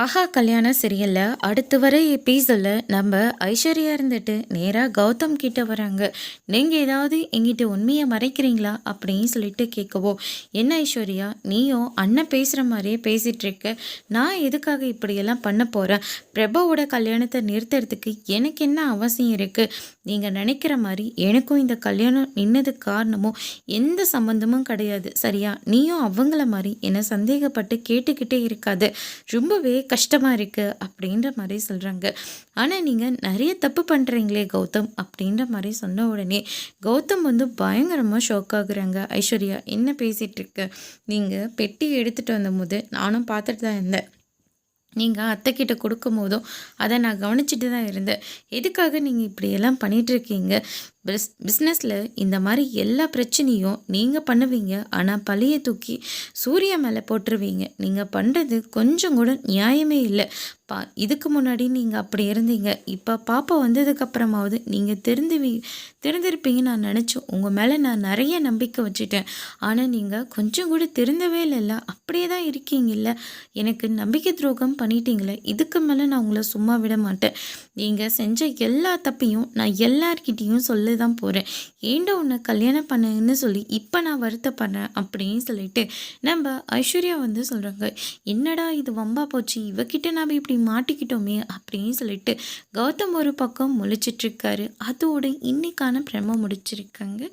ஆஹா கல்யாணம் சரியில்ல. அடுத்து வர எபிசோட்ல நம்ம ஐஸ்வர்யா இருந்துட்டு நேரா கௌதம் கிட்ட வராங்க. நீங்க ஏதாவது என்கிட்ட உண்மைய மறைக்கிறீங்களா? அப்படின்னு சொல்லிட்டு கேட்கவோ, என்ன ஐஸ்வர்யா நீயும் அண்ணன் பேசுற மாதிரியே பேசிட்டு இருக்க. நான் எதுக்காக இப்படியெல்லாம் பண்ண போறேன்? பிரபாவோட கல்யாணத்தை நிறுத்துறதுக்கு எனக்கு என்ன அவசியம் இருக்கு? நீங்க நினைக்கிற மாதிரி எனக்கும் இந்த கல்யாணம் நின்னதுக்கு காரணமும் எந்த சம்பந்தமும் கிடையாது. சரியா? நீயும் அவங்கள மாதிரி என்ன சந்தேகப்பட்டு கேட்டுக்கிட்டே இருக்காது. ரொம்பவே கஷ்டமாக இருக்குது அப்படின்ற மாதிரி சொல்கிறாங்க. ஆனால் நீங்கள் நிறைய தப்பு பண்ணுறீங்களே கௌதம் அப்படின்ற மாதிரி சொன்ன உடனே கௌதம் வந்து பயங்கரமாக ஷாக் ஆகுறாங்க. ஐஸ்வர்யா என்ன பேசிகிட்டு இருக்க? நீங்கள் பெட்டி எடுத்துகிட்டு வந்தபோது நானும் பார்த்துட்டு தான் இருந்தேன். நீங்கள் அத்தைக்கிட்ட கொடுக்கும் போதும் அதை நான் கவனிச்சுட்டு தான் இருந்தேன். எதுக்காக நீங்கள் இப்படியெல்லாம் பண்ணிகிட்ருக்கீங்க? பிஸ்னஸில் இந்த மாதிரி எல்லா பிரச்சனையும் நீங்கள் பண்ணுவீங்க. ஆனால் பழிய தூக்கி சூர்யா மேலே போட்டுருவீங்க. நீங்கள் பண்ணுறது கொஞ்சம் கூட நியாயமே இல்லை. இதுக்கு முன்னாடி நீங்கள் அப்படி இருந்தீங்க. இப்போ பாப்பா வந்ததுக்கப்புறமாவது நீங்கள் தெரிந்திருப்பீங்கன்னு நான் நினச்சோம். உங்கள் மேலே நான் நிறைய நம்பிக்கை வச்சுட்டேன். ஆனால் நீங்கள் கொஞ்சம் கூட திருந்தவே இல்லைல்ல, அப்படியே தான் இருக்கீங்கல்ல. எனக்கு நம்பிக்கை துரோகம் பண்ணிட்டீங்களே. இதுக்கு மேலே நான் உங்களை சும்மா விட மாட்டேன். நீங்கள் செஞ்ச எல்லா தப்பையும் நான் எல்லார்கிட்டேயும் சொல்லி தான் போகிறேன். ஏண்டா உன்னை கல்யாணம் பண்ணேன்னு சொல்லி இப்போ நான் வருத்தப்படுறேன் அப்படின்னு சொல்லிட்டு நம்ம ஐஸ்வர்யா வந்து சொல்கிறாங்க. என்னடா இது வம்பா போச்சு, இவகிட்ட நாம் இப்படி மாட்டிக்கிட்டோமே அப்படின்னு சொல்லிட்டு கௌதம் ஒரு பக்கம் முழிச்சிட்ருக்காரு. அதோட இன்னைக்கான பிரம முடிச்சிருக்காங்க.